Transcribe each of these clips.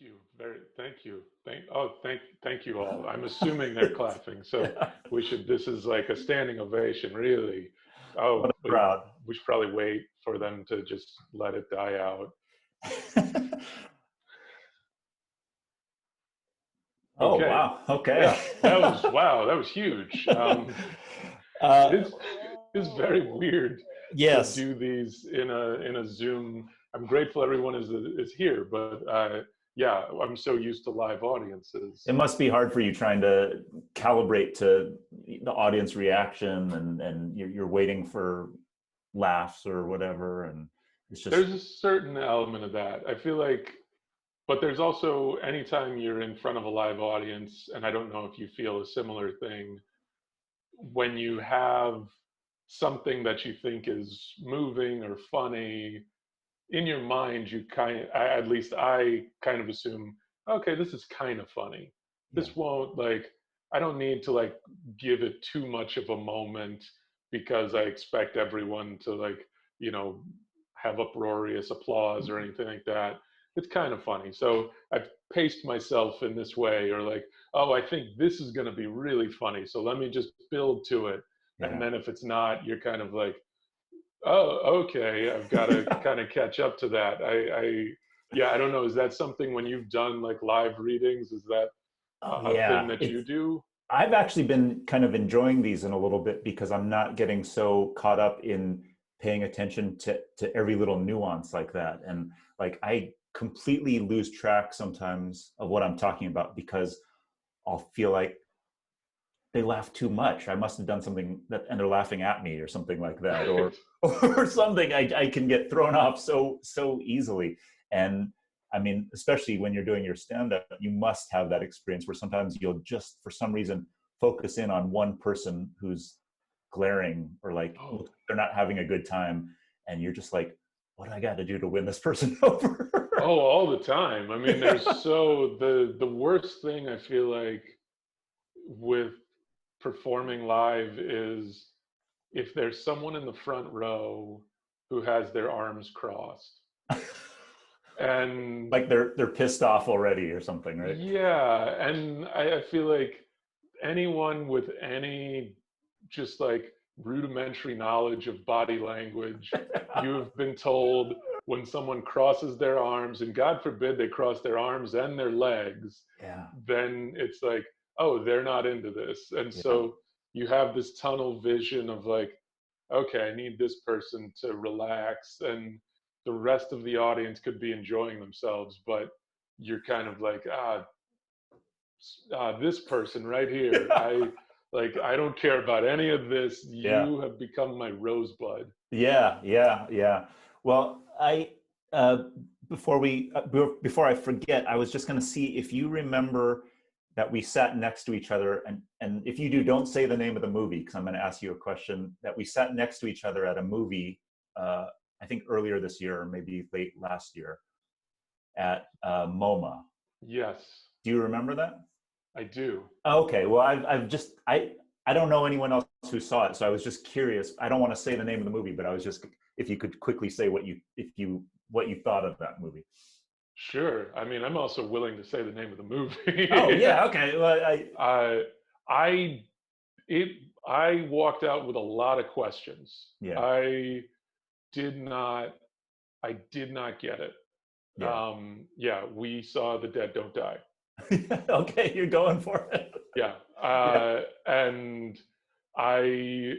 you. Thank you. Thank you all. I'm assuming they're clapping. So Yeah. this is like a standing ovation, really. Oh, What a crowd. we should probably wait for them to just let it die out. Oh, Okay. wow. Okay. Yeah, wow, that was huge. uh, It is very weird to yes. do these in a Zoom. I'm grateful everyone is here, but yeah, I'm so used to live audiences. It must be hard for you trying to calibrate to the audience reaction, and you're waiting for laughs or whatever, and it's just There's a certain element of that. I feel like, but there's also anytime you're in front of a live audience, and I don't know if you feel a similar thing, when you have something that you think is moving or funny in your mind, at least I kind of assume, okay, this is kind of funny. yeah. This won't like, I don't need to like give it too much of a moment because I expect everyone to like, you know, have uproarious applause or anything like that. It's kind of funny. So I've paced myself in this way, or like, oh, I think this is going to be really funny. So let me just build to it. And Yeah. then if it's not, you're kind of like, oh, okay. I've got to kind of catch up to that. Yeah, I don't know. Is that something when you've done like live readings? Is that Oh a thing yeah. that you It's do? I've actually been kind of enjoying these in a little bit because I'm not getting so caught up in paying attention to every little nuance like that. And like I completely lose track sometimes of what I'm talking about because I'll feel like they laugh too much. I must have done something that, and they're laughing at me or something like that, or Right. or something. I can get thrown off so easily. And I mean, especially when you're doing your stand-up, you must have that experience where sometimes you'll just, for some reason, focus in on one person who's glaring or like Oh, they're not having a good time, and you're just like, what do I got to do to win this person over? oh, all the time. I mean, the worst thing I feel like with performing live is if there's someone in the front row who has their arms crossed. And Like they're pissed off already or something, right? yeah, and I feel like anyone with any just like rudimentary knowledge of body language, you have been told when someone crosses their arms, and God forbid they cross their arms and their legs, Yeah, then it's like, oh, they're not into this. And yeah. so you have this tunnel vision of like, okay, I need this person to relax, and the rest of the audience could be enjoying themselves, but you're kind of like, this person right here, I don't care about any of this. Yeah. You have become my rosebud. Yeah, yeah, yeah. Well, I before we before I forget, I was just going to see if you remember that we sat next to each other, and if you do, don't say the name of the movie because I'm going to ask you a question. That we sat next to each other at a movie, I think earlier this year or maybe late last year at MoMA. Yes, Do you remember that? I do. Okay, well, I've just I don't know anyone else who saw it, so I was just curious. I don't want to say the name of the movie, but I was just if you could quickly say what you thought of that movie. Sure. I mean, I'm also willing to say the name of the movie. Oh yeah, okay. Well, uh, I it I walked out with a lot of questions. yeah, Did not I did not get it. yeah. Yeah, we saw The Dead Don't Die. Okay, you're going for it. Yeah, Yeah, and I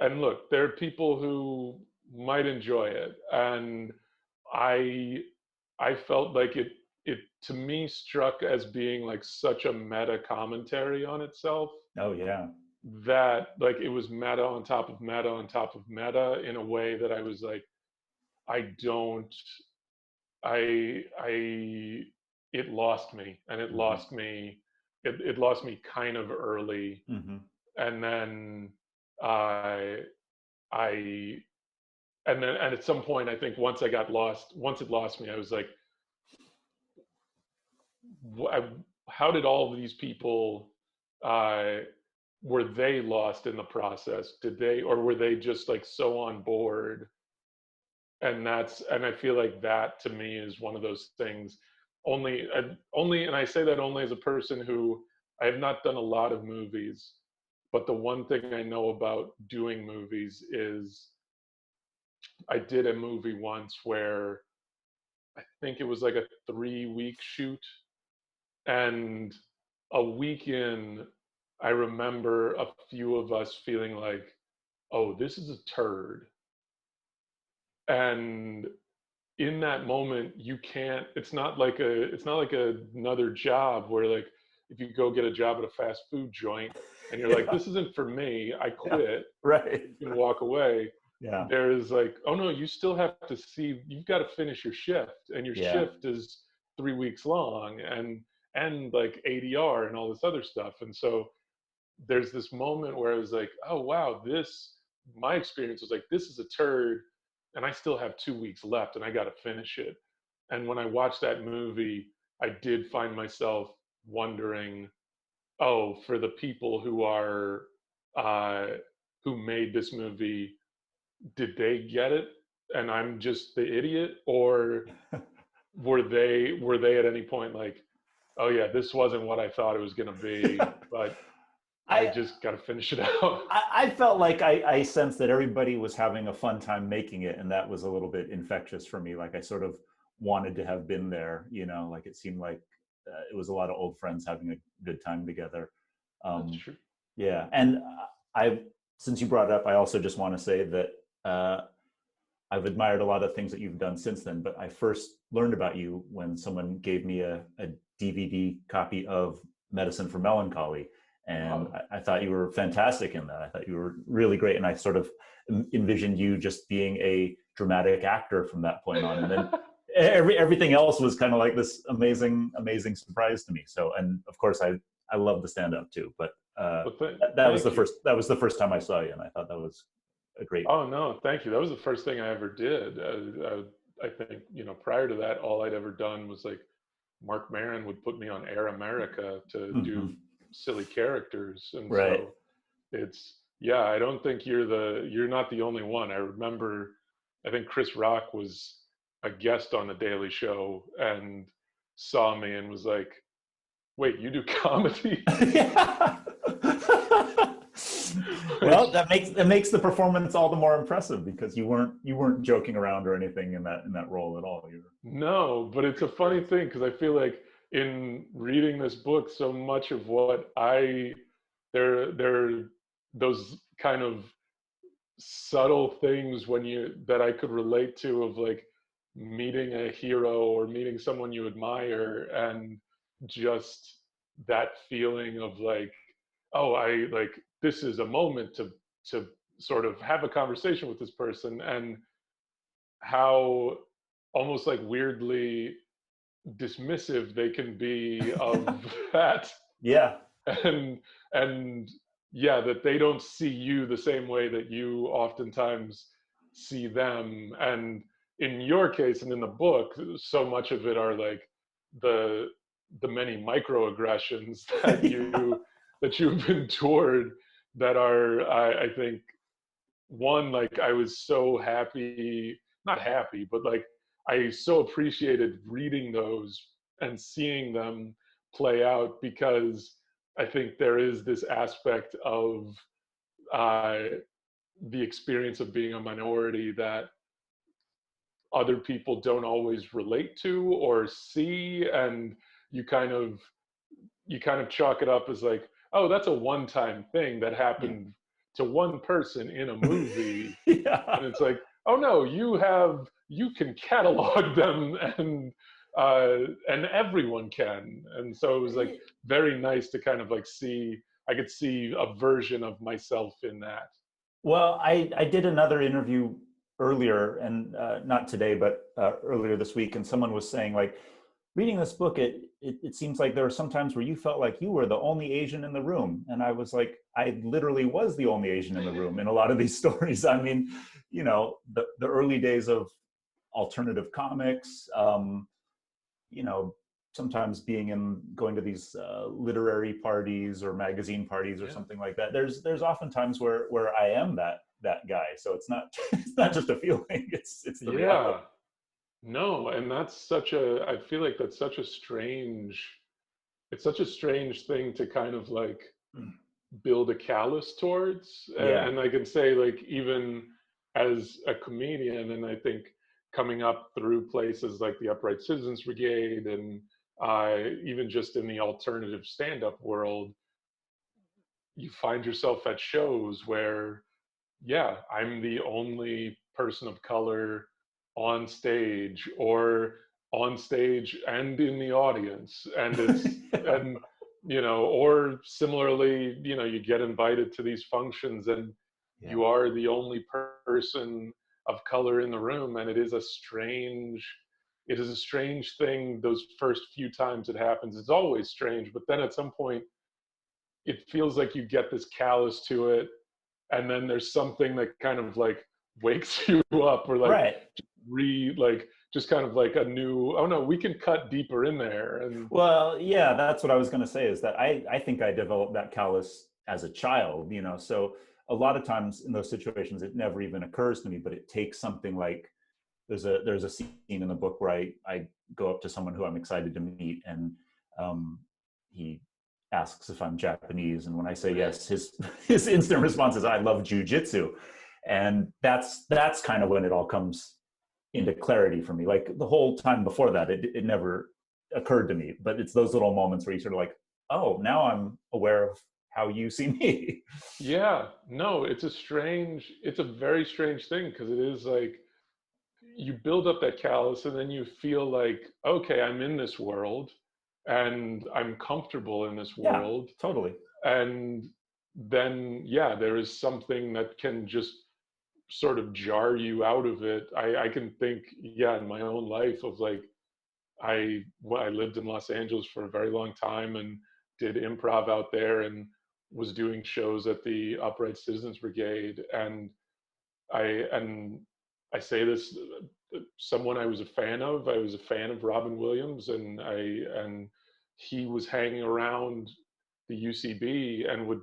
and look, there are people who might enjoy it, and I I felt like it to me struck as being like such a meta commentary on itself, oh yeah. that like it was meta on top of meta on top of meta in a way that I was like, I don't I it lost me, and Hmm. it lost me kind of early. Hmm. And then I I and at some point, I think once it lost me, I was like, how did all of these people, uh, were they lost in the process? Did they, or were they just like so on board? And I feel like that to me is one of those things. only, and I say that only as a person who I have not done a lot of movies, but the one thing I know about doing movies is I did a movie once where I think it was like a 3-week shoot, and a week in, I remember a few of us feeling like, oh, this is a turd. And in that moment, you can't, it's not like another job where, like, if you go get a job at a fast food joint and you're like, Yeah. this isn't for me, I Yeah. quit, Right. you can walk away. Yeah. There is like, oh no, you still have to see, you've got to finish your shift, and your Yeah. shift is 3 weeks long, and like ADR and all this other stuff. And so there's this moment where I was like, oh wow, this, my experience was like, this is a turd, and I still have 2 weeks left, and I got to finish it. And when I watched that movie, I did find myself wondering, oh, for the people who are uh, who made this movie, did they get it and I'm just the idiot, or were they at any point like, oh yeah, this wasn't what I thought it was going to be, but I I, just got to finish it out. I felt like I sensed that everybody was having a fun time making it, and that was a little bit infectious for me. Like I sort of wanted to have been there, you know, like it seemed like it was a lot of old friends having a good time together. That's Um, true. yeah, and I, since you brought it up, I also just want to say that I've admired a lot of things that you've done since then, but I first learned about you when someone gave me a DVD copy of Medicine for Melancholy. And Oh. I thought you were fantastic in that. I thought you were really great. And I sort of envisioned you just being a dramatic actor from that point on. And then everything else was kind of like this amazing surprise to me. So, and of course I love the stand up too, but Well, that was thank you. that was the first time I saw you. And I thought that was a great. Oh no, thank you. That was the first thing I ever did. I think, prior to that, all I'd ever done was like, Mark Maron would put me on Air America to do Mhm. silly characters, and Right. so it's, yeah. I don't think you're not the only one. I remember, I think Chris Rock was a guest on the Daily Show and saw me and was like, "Wait, you do comedy?" Yeah. Well, Like, that makes the performance all the more impressive because you weren't joking around or anything in that role at all. You no, but it's a funny thing because I feel like in reading this book, so much of what there are those kind of subtle things when you that I could relate to, of like meeting a hero or meeting someone you admire, and just that feeling of like, oh, I like, this is a moment to sort of have a conversation with this person, and how almost like weirdly dismissive they can be of know. that, Yeah. and and yeah, that they don't see you the same way that you oftentimes see them. And in your case and in the book, so much of it are like the the many microaggressions that Yeah. you've endured, that are, I think, one, like, I was so happy, not happy, but like, I so appreciated reading those and seeing them play out, because I think there is this aspect of uh, the experience of being a minority that other people don't always relate to or see, and you kind of chalk it up as like, oh, that's a one-time thing that Yeah. happened to one person in a movie. Yeah. And it's like, oh no, you can catalog them, and everyone can. And so it was like very nice to kind of like see, I could see a version of myself in that. Well, I did another interview earlier, and not today, but earlier this week, and someone was saying like, reading this book, it seems like there were some times where you felt like you were the only Asian in the room, and I was like, I literally was the only Asian in the room in a lot of these stories. I mean, you know, the early days of alternative comics, you know, sometimes going to these literary parties or magazine parties or Yeah. something like that. There's often times where I am that guy. So it's not it's not just a feeling. It's the reality. Yeah. No, and that's such a, I feel like that's such a strange, it's such a strange thing to kind of like build a callus towards. Yeah. And I can say, like, even as a comedian, and I think coming up through places like the Upright Citizens Brigade, and even just in the alternative stand-up world, you find yourself at shows where, yeah, I'm the only person of color on stage, or on stage and in the audience. And and, or similarly, you get invited to these functions and Yeah. you are the only person of color in the room. And it is a strange thing those first few times it happens. It's always strange, but then at some point, it feels like you get this callus to it, and then there's something that kind of like wakes you up, or like Right. just kind of like a new, oh no, we can cut deeper in there. And Well, yeah, that's what I was going to say, is that I think I developed that callus as a child, so a lot of times in those situations, it never even occurs to me, but it takes something like, there's a scene in the book where I go up to someone who I'm excited to meet, and he asks if I'm Japanese. And when I say yes, his instant response is, I love jujitsu. And that's kind of when it all comes into clarity for me. Like the whole time before that, it never occurred to me, but it's those little moments where you sort of like, oh, now I'm aware of how you see me. yeah, no, it's a very strange thing, because it is like you build up that callus and then you feel like, okay, I'm in this world and I'm comfortable in this Yeah, world. totally. And then, yeah, there is something that can just sort of jar you out of it. I can think, yeah, in my own life of like, I lived in Los Angeles for a very long time and did improv out there, and was doing shows at the Upright Citizens Brigade. And I and I say this, someone I was a fan of. I was a fan of Robin Williams, and he was hanging around the UCB and would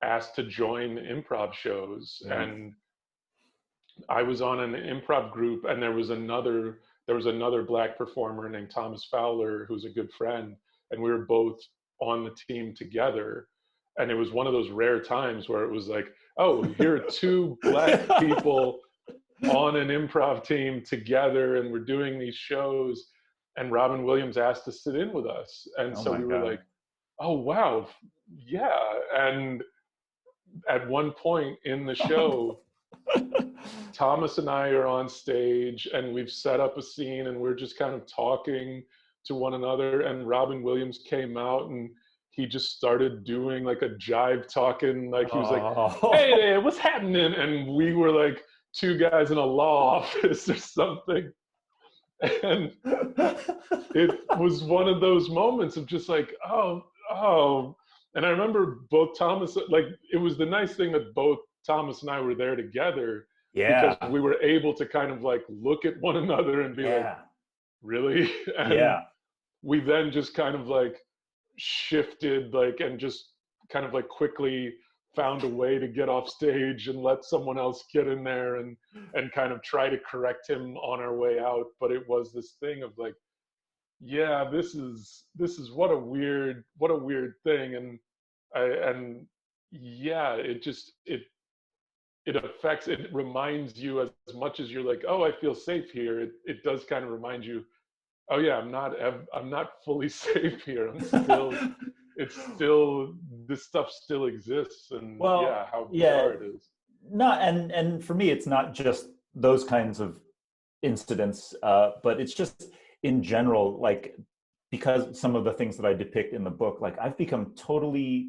ask to join improv shows. Yeah. And I was on an improv group, and there was another black performer named Thomas Fowler, who's a good friend, and we were both on the team together. And it was one of those rare times where it was like, oh, here are two black people on an improv team together, and we're doing these shows. And Robin Williams asked to sit in with us, and Oh so my we were God. like, oh wow, yeah. And at one point in the show, Thomas and I are on stage and we've set up a scene and we're just kind of talking to one another. And Robin Williams came out and he just started doing like a jive talking. Like he was like, hey Oh. there, what's happening? And we were like two guys in a law office or something. And it was one of those moments of just like, oh. And I remember both Thomas, like, it was the nice thing that both Thomas and I were there together, because Yeah. we were able to kind of like look at one another and be like, Yeah. really? And Yeah. we then just kind of like shifted, like, and just kind of like quickly found a way to get off stage and let someone else get in there, and kind of try to correct him on our way out. But it was this thing of like, yeah, this is what a weird thing. And and yeah, it reminds you, as much as you're like, oh, I feel safe here, it does kind of remind you, oh yeah, I'm not fully safe here. It's still, this stuff still exists. And yeah, Well, how yeah, bizarre it is. not and for me, it's not just those kinds of incidents, but it's just in general, like, because some of the things that I depict in the book, like I've become totally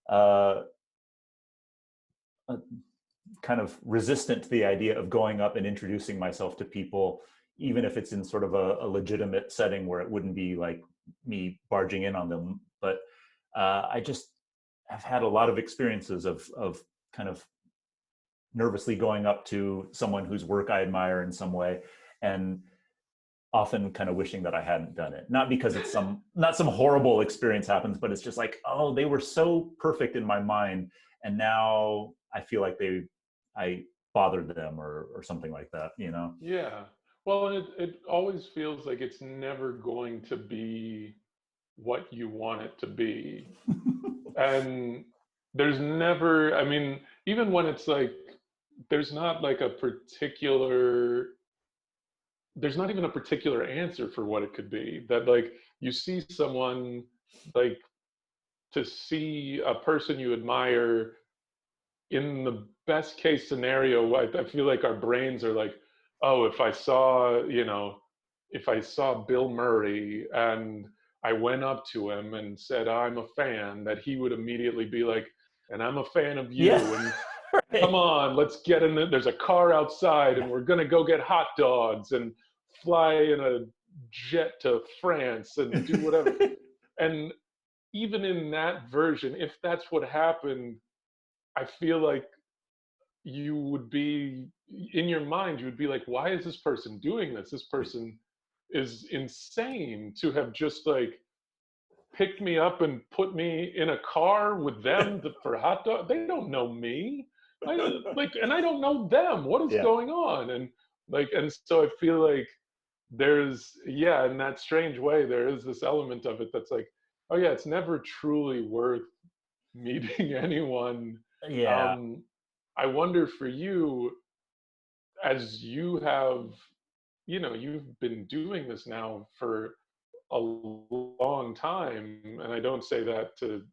uh, uh, kind of resistant to the idea of going up and introducing myself to people, even if it's in sort of a legitimate setting where it wouldn't be like me barging in on them. But I just have had a lot of experiences of kind of nervously going up to someone whose work I admire in some way, and often kind of wishing that I hadn't done it. Not because it's not some horrible experience happens, but it's just like, oh, they were so perfect in my mind, and now I feel like I bothered them, or something like that. Yeah. Well, and it always feels like it's never going to be what you want it to be. And there's never, I mean, even when it's like, there's not like a particular, there's not even a particular answer for what it could be. That like you see someone, like, to see a person you admire in the best case scenario, I feel like our brains are like, oh, if I saw, you know, if I saw Bill Murray and I went up to him and said, I'm a fan, that he would immediately be like, and I'm a fan of you. Yeah. And come Right. on, let's get in there. There's a car outside and Yeah. we're going to go get hot dogs and fly in a jet to France and do whatever. And even in that version, if that's what happened, I feel like you would be, in your mind, you would be like, why is this person doing this? This person is insane to have just like picked me up and put me in a car with them for hot dog. They don't know me. And I don't know them. What is Yeah. going on? And like, and so I feel like there's, yeah, in that strange way, there is this element of it that's like, oh yeah, it's never truly worth meeting anyone. Yeah. um I wonder for you, as you have, you know, you've been doing this now for a long time, and I don't say that to,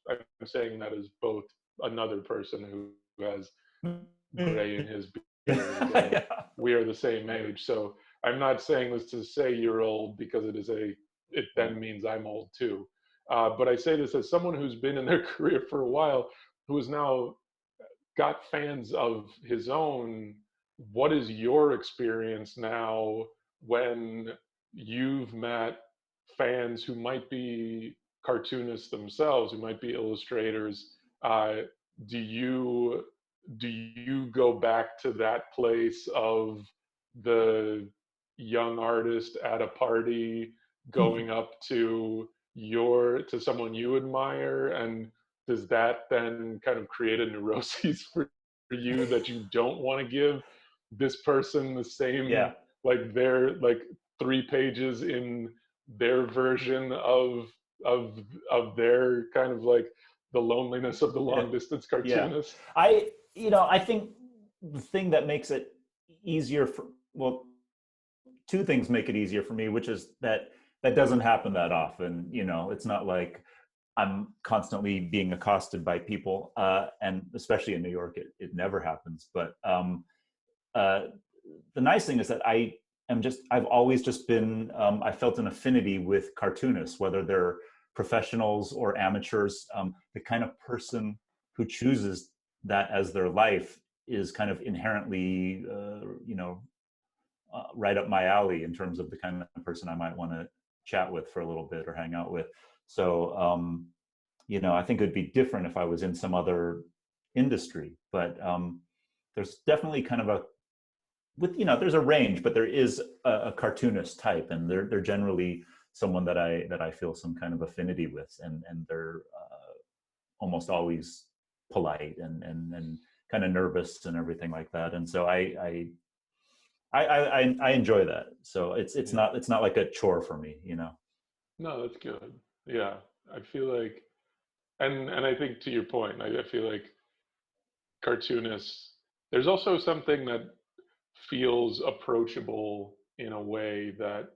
I'm saying that as both another person who has gray in his beard, and Yeah. we are the same age. So I'm not saying this to say you're old, because it Yeah. then means I'm old too. But I say this as someone who's been in their career for a while, who has now got fans of his own. What is your experience now when you've met fans who might be cartoonists themselves, who might be illustrators? Uh, do you do you go back to that place of the young artist at a party going up to someone you admire, and does that then kind of create a neuroses for you that you don't want to give this person the Yeah. same, like their like 3 pages in their version of of their kind of like the loneliness of the Yeah. long distance Yeah. cartoonist? I think the thing that makes it easier for, well, two things make it easier for me, which is that that doesn't happen that often. It's not like I'm constantly being accosted by people, and especially in New York, it never happens. But uh, the nice thing is that I've always just been, I felt an affinity with cartoonists, whether they're professionals or amateurs. The kind of person who chooses that as their life is kind of inherently, right up my alley in terms of the kind of person I might want to chat with for a little bit or hang out with. So, I think it would be different if I was in some other industry, but there's definitely kind of there's a range, but there is a cartoonist type, and they're generally someone that I feel some kind of affinity with, and they're almost always polite and kind of nervous and everything like that. And so I enjoy that. So it's Yeah. not like a chore for me. No, that's good. Yeah. I feel like, and I think to your point, I feel like cartoonists, there's also something that feels approachable in a way that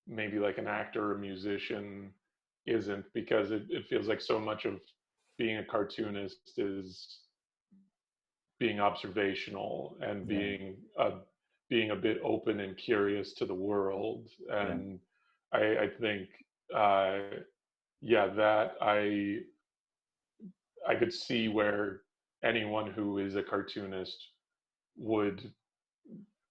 maybe like an actor or musician isn't, because it feels like so much of being a cartoonist is being observational and Yeah. being a bit open and curious to the world. Yeah. And I think uh, yeah, that I could see where anyone who is a cartoonist would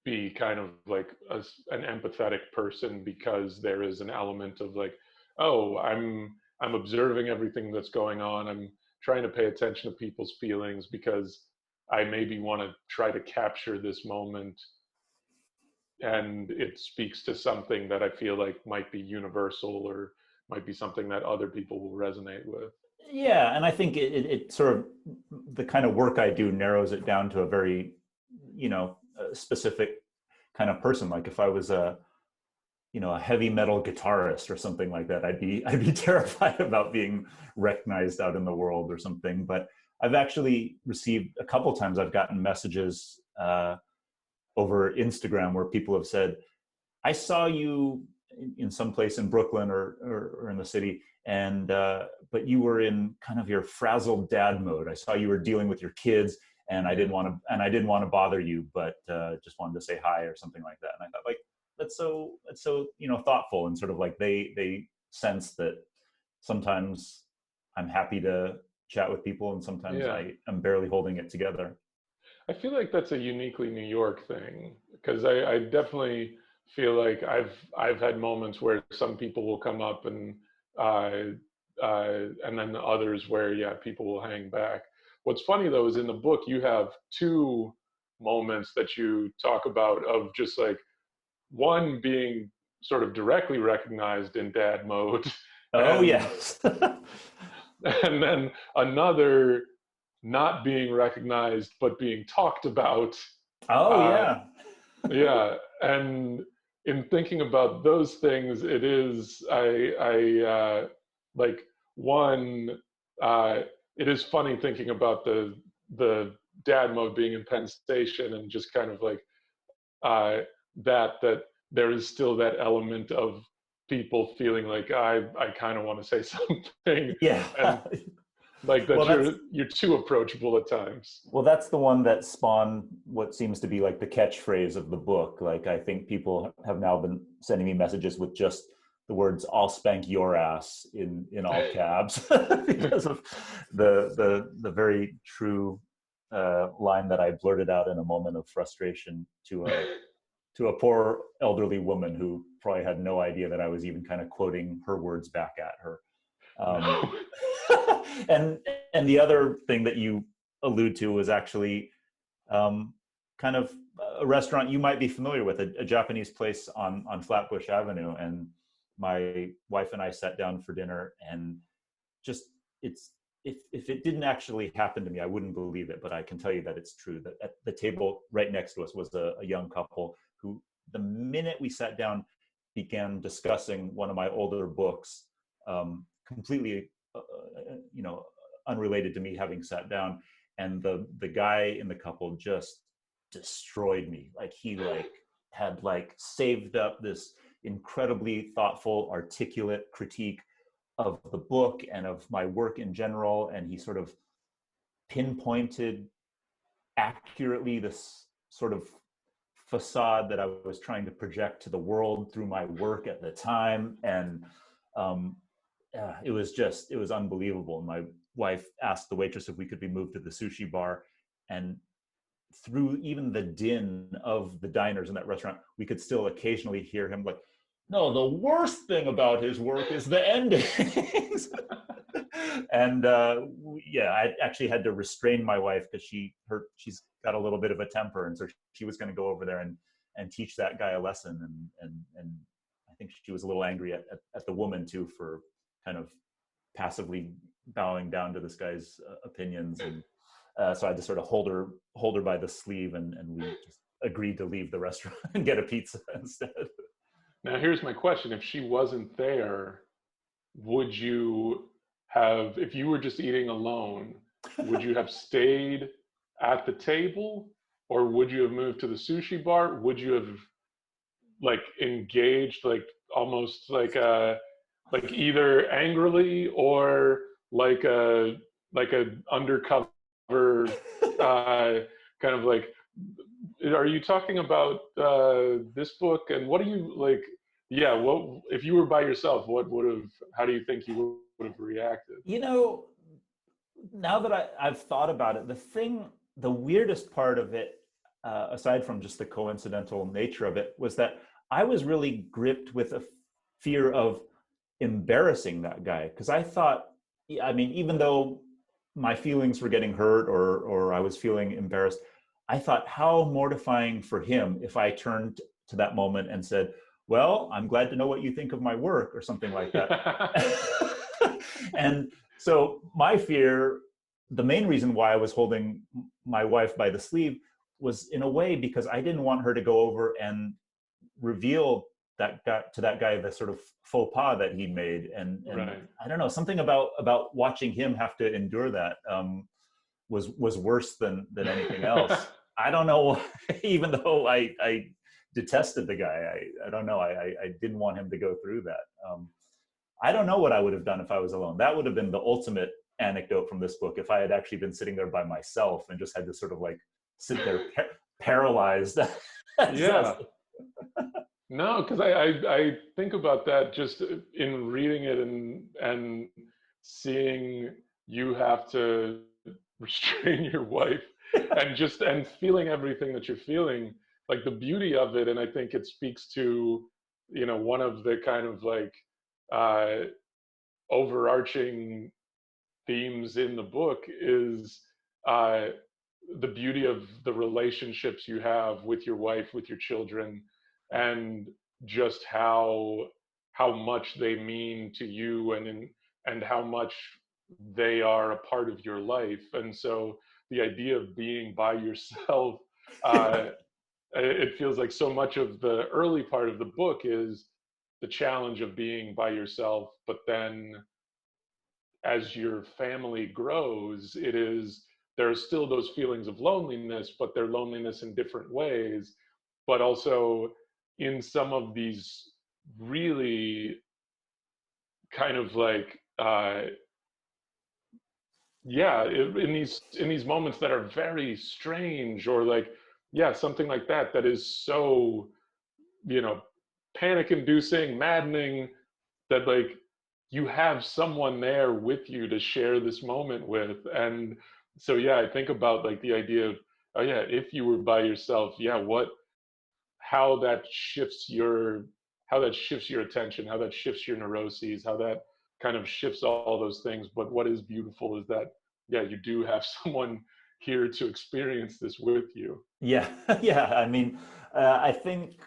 be kind of like an empathetic person, because there is an element of like, oh, I'm observing everything that's going on. I'm trying to pay attention to people's feelings because I maybe want to try to capture this moment, and it speaks to something that I feel like might be universal, or might be something that other people will resonate with. Yeah, and I think it sort of, the kind of work I do narrows it down to a very, specific kind of person. Like if I was a heavy metal guitarist or something like that, I'd be terrified about being recognized out in the world or something. But I've actually received a couple times, I've gotten messages over Instagram where people have said, I saw you in some place in Brooklyn or in the city, and but you were in kind of your frazzled dad mode. I saw you were dealing with your kids, and I didn't want to bother you, but just wanted to say hi or something like that. And I thought, like, that's so thoughtful, and sort of like they sense that sometimes I'm happy to chat with people, and sometimes I am barely holding it together. I feel like that's a uniquely New York thing, because I definitely feel like I've had moments where some people will come up and then others where people will hang back. What's funny though is in the book you have two moments that you talk about of just like one being sort of directly recognized in dad mode. Oh, yes. And then another not being recognized but being talked about. Oh, yeah. Yeah. And in thinking about those things, it is like one, it is funny thinking about the dad mode being in Penn Station, and just kind of like that there is still that element of people feeling like I kind of want to say something. Yeah. And like that you're too approachable at times. Well, that's the one that spawned what seems to be like the catchphrase of the book. Like, I think people have now been sending me messages with just the words "I'll spank your ass" in all caps because of the very true line that I blurted out in a moment of frustration to a poor elderly woman who probably had no idea that I was even kind of quoting her words back at her. And the other thing that you allude to was actually kind of a restaurant you might be familiar with, a Japanese place on Flatbush Avenue. And my wife and I sat down for dinner, and just if it didn't actually happen to me, I wouldn't believe it, but I can tell you that it's true. That at the table right next to us was a young couple who, the minute we sat down, began discussing one of my older books, completely unrelated to me having sat down. And the guy in the couple just destroyed me. Like, he had saved up this incredibly thoughtful, articulate critique of the book and of my work in general, and he sort of pinpointed accurately this sort of facade that I was trying to project to the world through my work at the time. And it was unbelievable. My wife asked the waitress if we could be moved to the sushi bar, and through even the din of the diners in that restaurant, we could still occasionally hear him like, "No, the worst thing about his work is the endings." And I actually had to restrain my wife because she's got a little bit of a temper, and so she was going to go over there and teach that guy a lesson. And I think she was a little angry at the woman too for kind of passively bowing down to this guy's opinions. And so I had to sort of hold her by the sleeve, and we just agreed to leave the restaurant and get a pizza instead. Now, here's my question. If she wasn't there, would you have, if you were just eating alone, would you have stayed at the table, or would you have moved to the sushi bar? Would you have engaged almost either angrily or like a undercover kind of are you talking about this book, and what do you what if you were by yourself, how do you think you would have reacted? Now that I've thought about it, the weirdest part of it, aside from just the coincidental nature of it, was that I was really gripped with a fear of embarrassing that guy. Because I thought, even though my feelings were getting hurt or I was feeling embarrassed, I thought, how mortifying for him if I turned to that moment and said, "Well, I'm glad to know what you think of my work," or something like that. And so my fear, the main reason why I was holding my wife by the sleeve, was in a way because I didn't want her to go over and reveal that guy the sort of faux pas that he made, and Right. I don't know, something about watching him have to endure that was worse than anything else. I don't know. Even though I detested the guy, I don't know, I didn't want him to go through that. I don't know what I would have done if I was alone. That would have been the ultimate anecdote from this book, if I had actually been sitting there by myself and just had to sort of like sit there paralyzed. Yeah. No, because I think about that just in reading it and seeing you have to restrain your wife and feeling everything that you're feeling, like the beauty of it. And I think it speaks to, one of the kind of like uh, overarching themes in the book is uh, the beauty of the relationships you have with your wife, with your children, and just how much they mean to you, and how much they are a part of your life. And so the idea of being by yourself, uh, it feels like so much of the early part of the book is the challenge of being by yourself, but then as your family grows, there are still those feelings of loneliness, but they're loneliness in different ways, but also in some of these really kind of like in these moments that are very strange, or like something like that is so, you know panic inducing, maddening, that like you have someone there with you to share this moment with. And so I think about like the idea of, oh yeah, if you were by yourself, how that shifts your attention, how that shifts your neuroses, how that kind of shifts all those things. But what is beautiful is that you do have someone here to experience this with you. Yeah, yeah. I mean, I think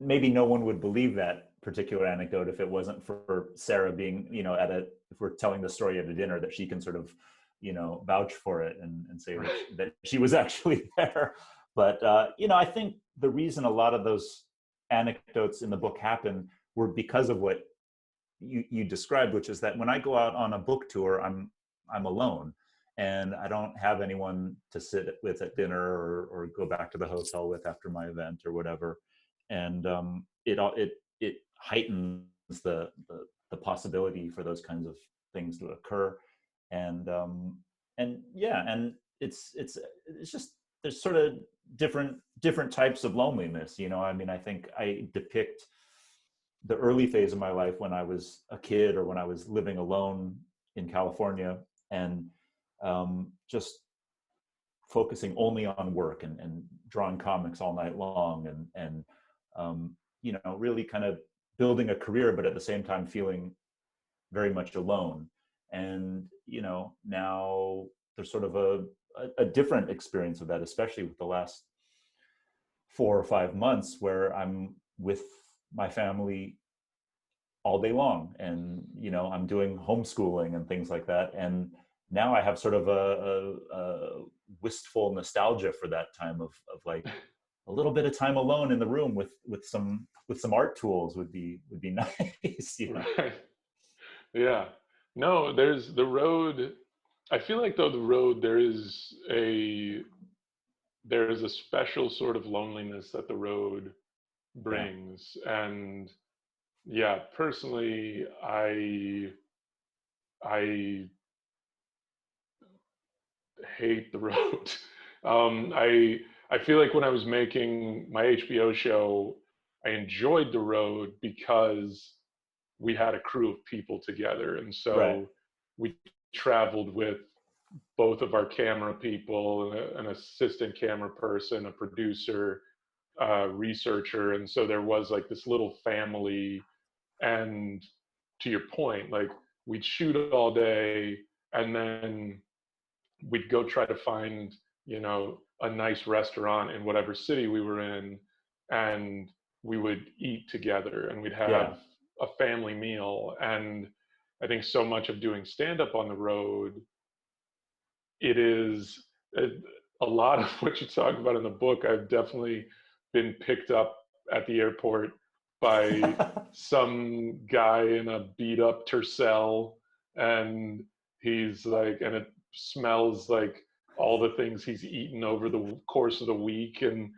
maybe no one would believe that particular anecdote if it wasn't for Sarah being, if we're telling the story at a dinner, that she can sort of, vouch for it and say that she was actually there. But, I think the reason a lot of those anecdotes in the book happen were because of what you described, which is that when I go out on a book tour, I'm alone, and I don't have anyone to sit with at dinner or go back to the hotel with after my event or whatever. And it heightens the possibility for those kinds of things to occur. And it's just, there's sort of different types of loneliness. I mean, I think I depict the early phase of my life when I was a kid, or when I was living alone in California, and just focusing only on work and drawing comics all night long, and really kind of building a career, but at the same time feeling very much alone. And now there's sort of a different experience of that, especially with the last 4 or 5 months, where I'm with my family all day long, and I'm doing homeschooling and things like that. And now I have sort of a wistful nostalgia for that time of like a little bit of time alone in the room with some art tools would be nice. Right. Yeah. No, there's the road. I feel like though the road, there is a special sort of loneliness that the road Yeah. brings. And personally, I hate the road. I feel like when I was making my HBO show, I enjoyed the road because we had a crew of people together, and Right. so we traveled with both of our camera people, an assistant camera person, a producer, researcher, and so there was like this little family. And to your point, like we'd shoot all day, and then we'd go try to find, a nice restaurant in whatever city we were in, and we would eat together, and we'd Yeah. have a family meal. And I think so much of doing stand up on the road, it is, a lot of what you talk about in the book, I've definitely been picked up at the airport by some guy in a beat up Tercel, and he's like, and it smells like all the things he's eaten over the course of the week, and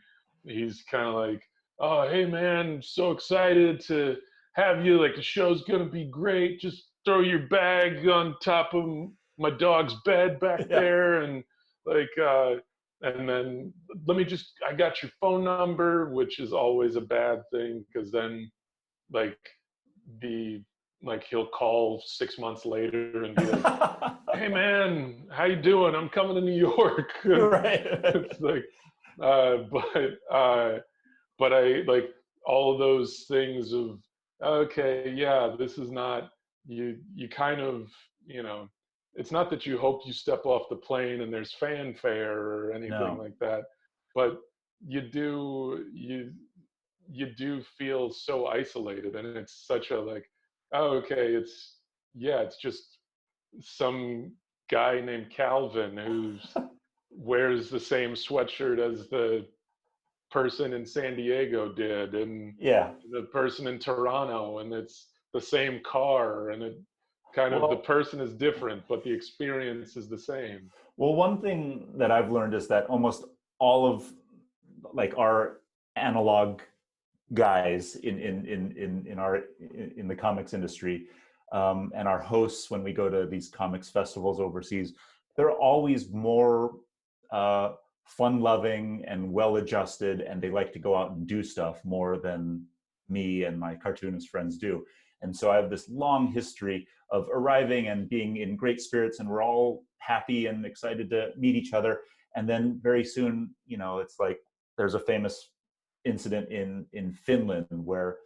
he's kind of like, oh, hey man, so excited to have you. Like, the show's gonna be great. Just throw your bag on top of my dog's bed back Yeah. there, and like, and then I got your phone number, which is always a bad thing, because then like the like he'll call 6 months later and be like, hey man, how you doing? I'm coming to New York. Right. It's like, but I like all of those things of, okay, yeah, this is not, you kind of, you know, it's not that you hope you step off the plane and there's fanfare or anything No. like that, but you do feel so isolated, and it's such a like, oh, okay, it's just some guy named Calvin who wears the same sweatshirt as the person in San Diego did, and Yeah. the person in Toronto, and it's the same car, and it kind of, the Well, person is different, but the experience is the same. well, one thing that I've learned is that almost all of like our analog guys in the comics industry, and our hosts when we go to these comics festivals overseas, they're always more fun-loving and well-adjusted, and they like to go out and do stuff more than me and my cartoonist friends do. And so I have this long history of arriving and being in great spirits, and we're all happy and excited to meet each other. And then very soon, you know, it's like there's a famous incident in Finland where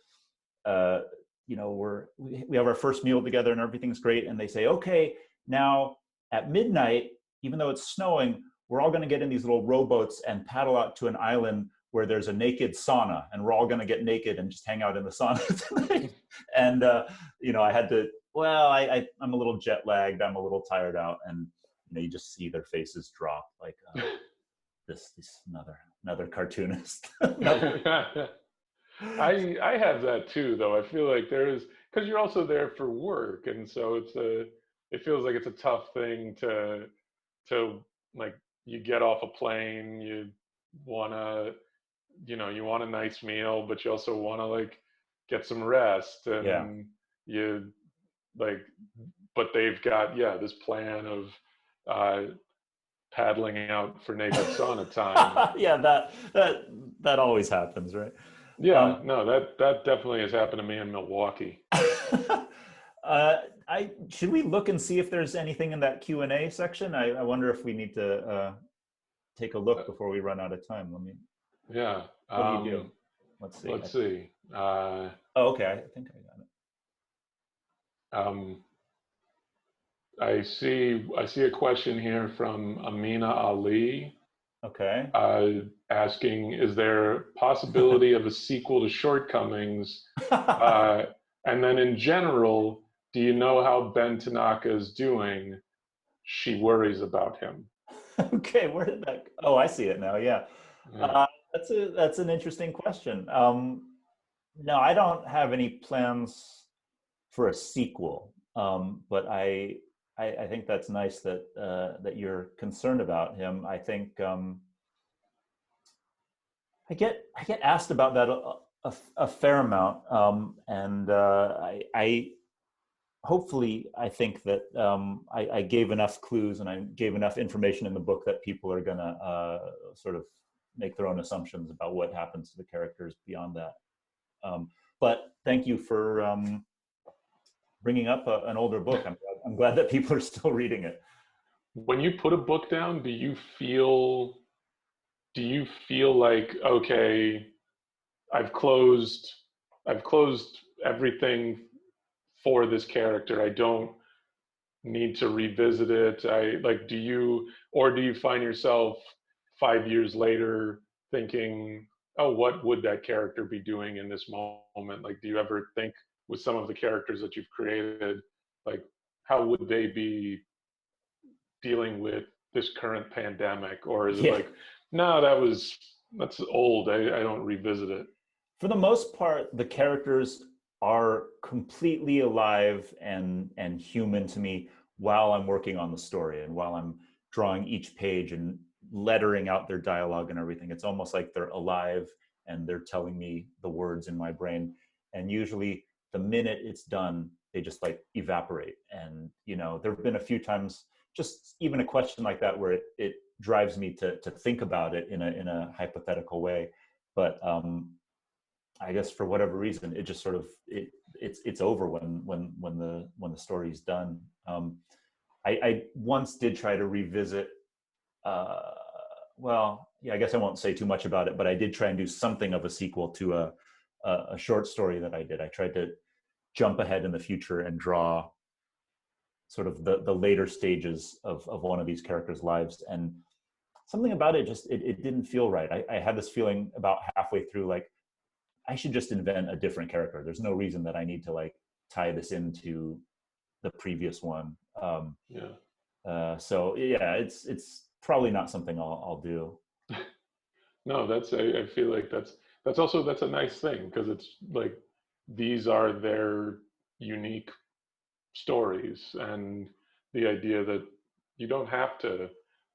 you know, we have our first meal together and everything's great, and they say, okay, now at midnight, even though it's snowing, we're all going to get in these little rowboats and paddle out to an island where there's a naked sauna, and we're all going to get naked and just hang out in the sauna tonight. And you know, I had to, well, I'm a little jet lagged, I'm a little tired out, and you know, you just see their faces drop like, this another cartoonist. I have that too, though. I feel like there is, because you're also there for work, and so it feels like it's a tough thing to like, you get off a plane, you wanna, you want a nice meal, but you also want to like get some rest, Yeah. and you like, but they've got, yeah, this plan of paddling out for naked sauna time. Yeah, that always happens, right? Yeah, Um, no, that definitely has happened to me in Milwaukee. I should we look and see if there's anything in that Q&A section? I wonder if we need to take a look before we run out of time. Let me. Yeah. What do you do? Let's see. Let's see. Oh, okay. I think I got it. Um, I see a question here from Amina Ali, Okay. asking, is there possibility of a sequel to Shortcomings? And then in general, do you know how Ben Tanaka is doing? She worries about him. Okay, where did that? Oh, I see it now. Yeah, Yeah. that's an interesting question. No, I don't have any plans for a sequel, but I think that's nice that that you're concerned about him. I think I get asked about that a fair amount, and I hopefully I think that I gave enough clues and I gave enough information in the book that people are gonna sort of make their own assumptions about what happens to the characters beyond that. But thank you for bringing up an older book. I'm glad that people are still reading it. When you put a book down, do you feel like, okay, I've closed I've closed everything for this character. I don't need to revisit it. I like, do you find yourself 5 years later thinking, oh, what would that character be doing in this moment? Like, do you ever think with some of the characters that you've created, like, how would they be dealing with this current pandemic, or is it Yeah. like, no, that's old. I don't revisit it. For the most part, the characters are completely alive and human to me while I'm working on the story and while I'm drawing each page and lettering out their dialogue and everything. It's almost like they're alive and they're telling me the words in my brain. And usually the minute it's done, they just like evaporate. And, you know, there have been a few times, just even a question like that, where it drives me to think about it in a hypothetical way. But I guess for whatever reason, it just sort of it's over when the story's done. I once did try to revisit. Uh, well, yeah, I guess I won't say too much about it, but I did try and do something of a sequel to a short story that I did. I tried to jump ahead in the future and draw sort of the later stages of one of these characters' lives, and something about it just it didn't feel right. I had this feeling about halfway through, like, I should just invent a different character. There's no reason that I need to like tie this into the previous one. Yeah. So yeah, it's probably not something I'll do. No, I feel like that's a nice thing, because it's like these are their unique stories, and the idea that you don't have to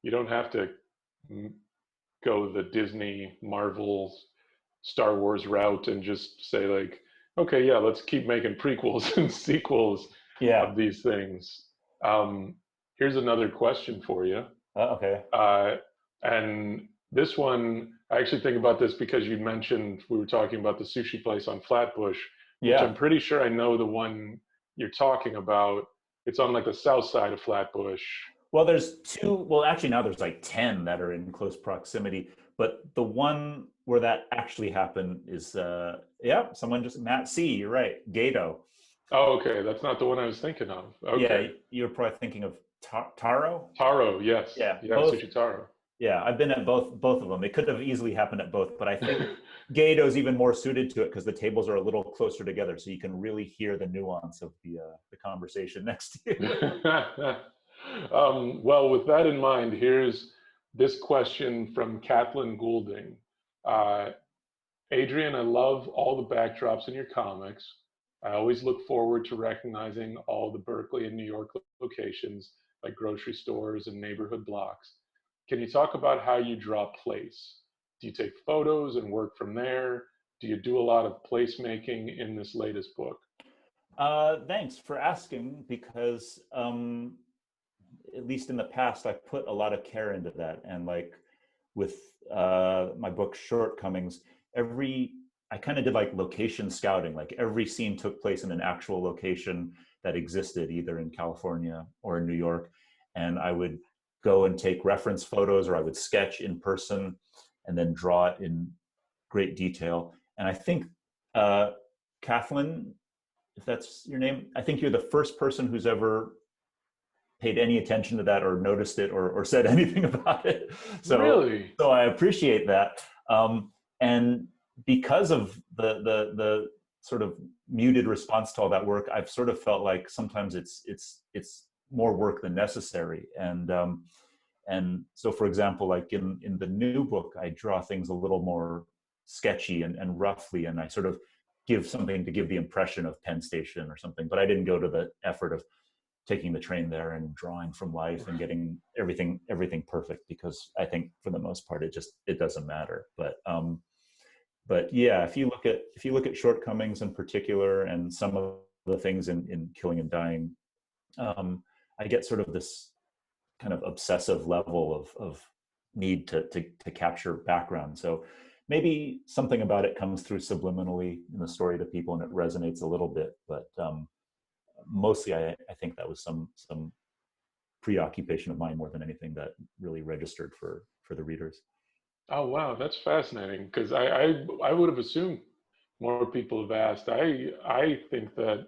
you don't have to mm, go the Disney, Marvel, Star Wars route and just say like, okay, yeah, let's keep making prequels and sequels Yeah. of these things. Um, Here's another question for you. Okay. Uh, and this one, I actually think about this because you mentioned we were talking about the sushi place on Flatbush, which I'm Yeah. pretty sure I know the one you're talking about. It's on like the south side of Flatbush. Well, there's two. Well, actually, now there's like 10 that are in close proximity. But the one where that actually happened is, yeah, someone just Matt C. You're right, Gato. Oh, okay, that's not the one I was thinking of. Yeah, Okay, you're probably thinking of Taro. Taro, yes, Yeah, yeah, both. Sushi Taro. Yeah, I've been at both of them. It could have easily happened at both, but I think Gato's even more suited to it because the tables are a little closer together, so you can really hear the nuance of the conversation next to you. Well, with that in mind, here's this question from Kathleen Goulding. Uh, Adrian, I love all the backdrops in your comics. I always look forward to recognizing all the Berkeley and New York locations, like grocery stores and neighborhood blocks. Can you talk about how you draw place? Do you take photos and work from there? Do you do a lot of placemaking in this latest book? Thanks for asking, because at least in the past, I put a lot of care into that. And like with my book Shortcomings, I kind of did like location scouting. Like every scene took place in an actual location that existed either in California or in New York. And I would go and take reference photos, or I would sketch in person and then draw it in great detail. And I think, Kathleen, if that's your name, I think you're the first person who's ever paid any attention to that or noticed it or said anything about it. Really? So I appreciate that. And because of the sort of muted response to all that work, I've sort of felt like sometimes it's more work than necessary. And so, for example, like in the new book, I draw things a little more sketchy and roughly, and I sort of give something to give the impression of Penn Station or something. But I didn't go to the effort of taking the train there and drawing from life and getting everything perfect, because I think for the most part it doesn't matter. But yeah, if you look at Shortcomings in particular and some of the things in Killing and Dying, I get sort of this kind of obsessive level of need to capture background. So maybe something about it comes through subliminally in the story to people and it resonates a little bit, but mostly I think that was some preoccupation of mine more than anything that really registered for the readers. Oh wow, that's fascinating, because I would have assumed more people have asked. I think that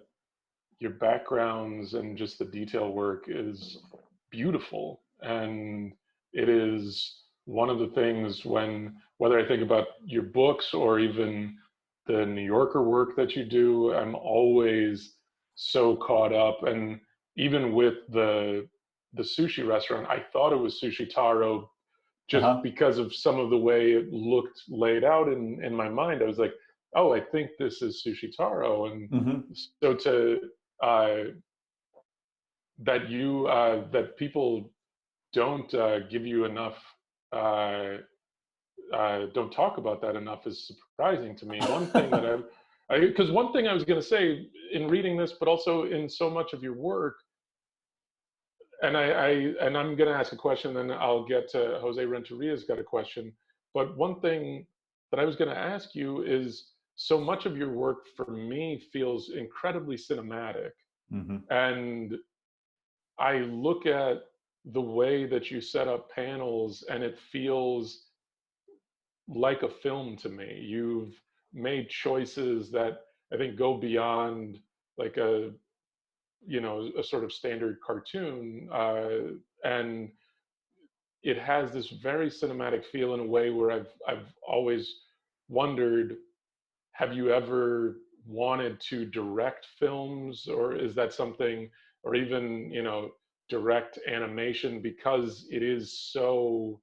your backgrounds and just the detail work is beautiful, and it is one of the things, whether I think about your books or even the New Yorker work that you do, I'm always so caught up. And even with the sushi restaurant, I thought it was Sushi Taro just Uh-huh. because of some of the way it looked laid out in my mind. I was like, oh, I think this is Sushi Taro. And Mm-hmm. so uh, that people don't give you enough, uh, don't talk about that enough is surprising to me. One thing that because one thing I was going to say in reading this, but also in so much of your work, and I'm going to ask a question, then I'll get to Jose Renteria's got a question. But one thing that I was going to ask you is, so much of your work for me feels incredibly cinematic, Mm-hmm. and I look at the way that you set up panels, and it feels like a film to me. You've made choices that I think go beyond like a sort of standard cartoon, and it has this very cinematic feel in a way where I've always wondered, have you ever wanted to direct films, or is that something, or even direct animation, because it is so,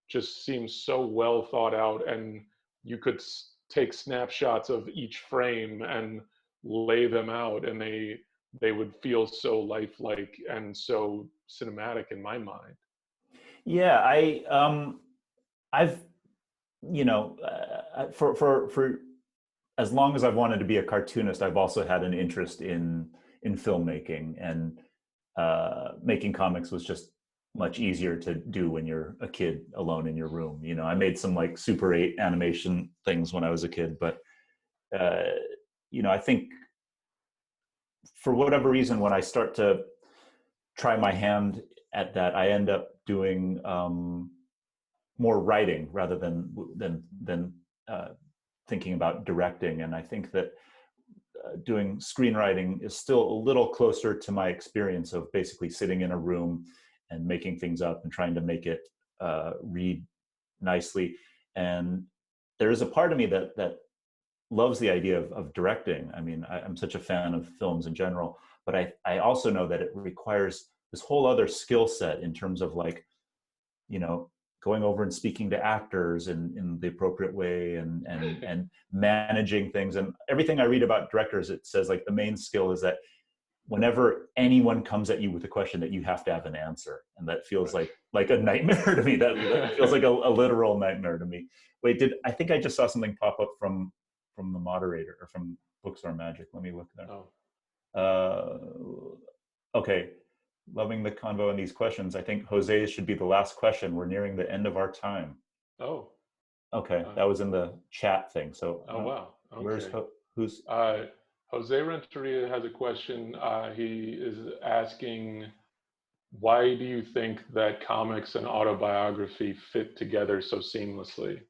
just seems so well thought out, and you could take snapshots of each frame and lay them out, and they would feel so lifelike and so cinematic in my mind. Yeah, I've for as long as I've wanted to be a cartoonist, I've also had an interest in filmmaking, and making comics was just much easier to do when you're a kid alone in your room. I made some like Super 8 animation things when I was a kid, but uh, I think for whatever reason, when I start to try my hand at that, I end up doing more writing rather than thinking about directing. And I think that doing screenwriting is still a little closer to my experience of basically sitting in a room and making things up and trying to make it read nicely. And there is a part of me that loves the idea of directing. I mean, I'm such a fan of films in general, but I also know that it requires this whole other skill set in terms of like, going over and speaking to actors in the appropriate way, and managing things. And everything I read about directors, it says like the main skill is that whenever anyone comes at you with a question, that you have to have an answer. And that feels like a nightmare to me. That feels like a literal nightmare to me. Wait, I think I just saw something pop up from the moderator, or from Bookstore Magic. Let me look there. Okay. Loving the convo and these questions. I think Jose should be the last question. We're nearing the end of our time. Oh. Okay, that was in the chat thing. So. Oh wow. Okay. Who's? Jose Renteria has a question. He is asking, why do you think that comics and autobiography fit together so seamlessly?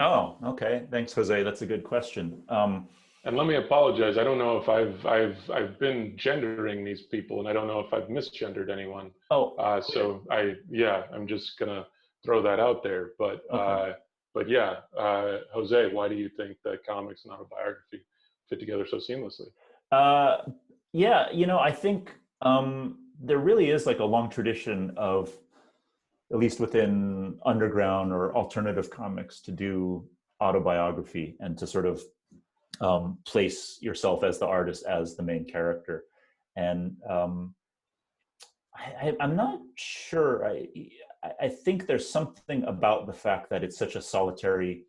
Oh, okay. Thanks, Jose. That's a good question. And let me apologize. I don't know if I've been gendering these people, and I don't know if I've misgendered anyone. Oh, so I'm just gonna throw that out there. But okay. Jose, why do you think that comics and autobiography fit together so seamlessly? I think there really is like a long tradition of, at least within underground or alternative comics, to do autobiography and to sort of place yourself as the artist, as the main character. And I'm not sure. I think there's something about the fact that it's such a solitary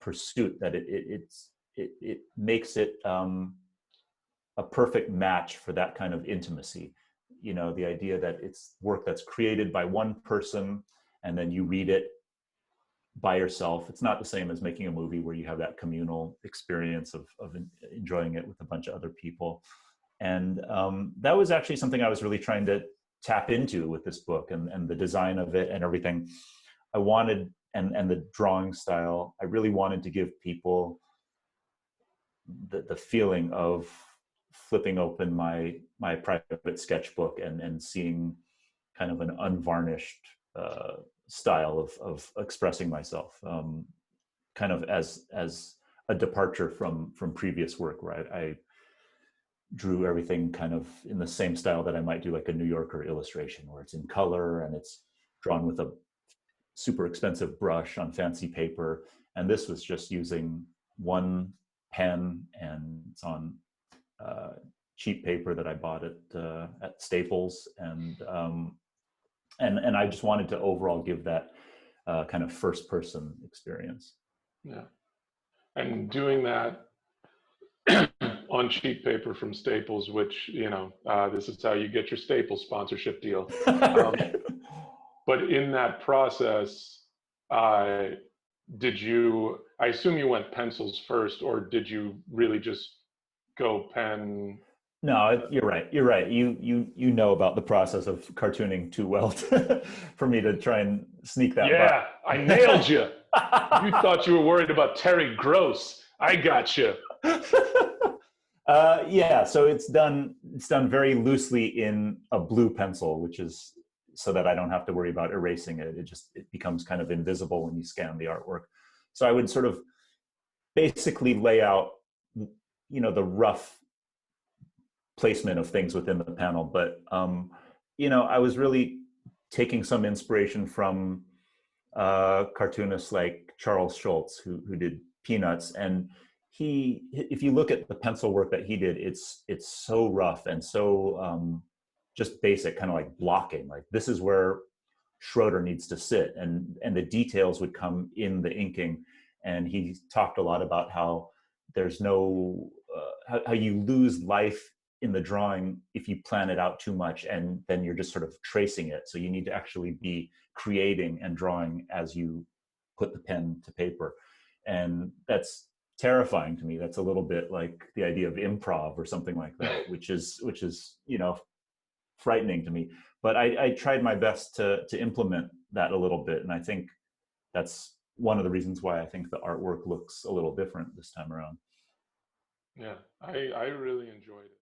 pursuit that it makes it a perfect match for that kind of intimacy. The idea that it's work that's created by one person, and then you read it by yourself. It's not the same as making a movie where you have that communal experience of enjoying it with a bunch of other people. And that was actually something I was really trying to tap into with this book, and the design of it and everything. I wanted, and the drawing style, I really wanted to give people the feeling of flipping open my private sketchbook and seeing kind of an unvarnished style of expressing myself, kind of as a departure from previous work, where drew everything kind of in the same style that I might do like a New Yorker illustration, where it's in color and it's drawn with a super expensive brush on fancy paper. And this was just using one pen, and it's on cheap paper that I bought at Staples, and I just wanted to overall give that kind of first person experience. Yeah, and doing that on cheap paper from Staples, which, you know, this is how you get your Staples sponsorship deal. But in that process, did you, I assume you went pencils first, or did you really just go pen? No, you're right. You're right. You know about the process of cartooning too well for me to try and sneak that. Yeah, I nailed you. You thought you were worried about Terry Gross. I got you. Yeah, so it's done very loosely in a blue pencil, which is so that I don't have to worry about erasing it. It becomes kind of invisible when you scan the artwork. So I would sort of basically lay out, you know, the rough placement of things within the panel. But, you know, I was really taking some inspiration from cartoonists like Charles Schulz, who did Peanuts. And if you look at the pencil work that he did, it's so rough and so just basic, kind of like blocking. Like, this is where Schroeder needs to sit, and the details would come in the inking. And he talked a lot about how there's no how you lose life in the drawing if you plan it out too much, and then you're just sort of tracing it. So you need to actually be creating and drawing as you put the pen to paper. And that's terrifying to me. That's a little bit like the idea of improv or something like that, which is, you know, frightening to me. But I tried my best to implement that a little bit. And I think that's one of the reasons why I think the artwork looks a little different this time around. Yeah, I really enjoyed it.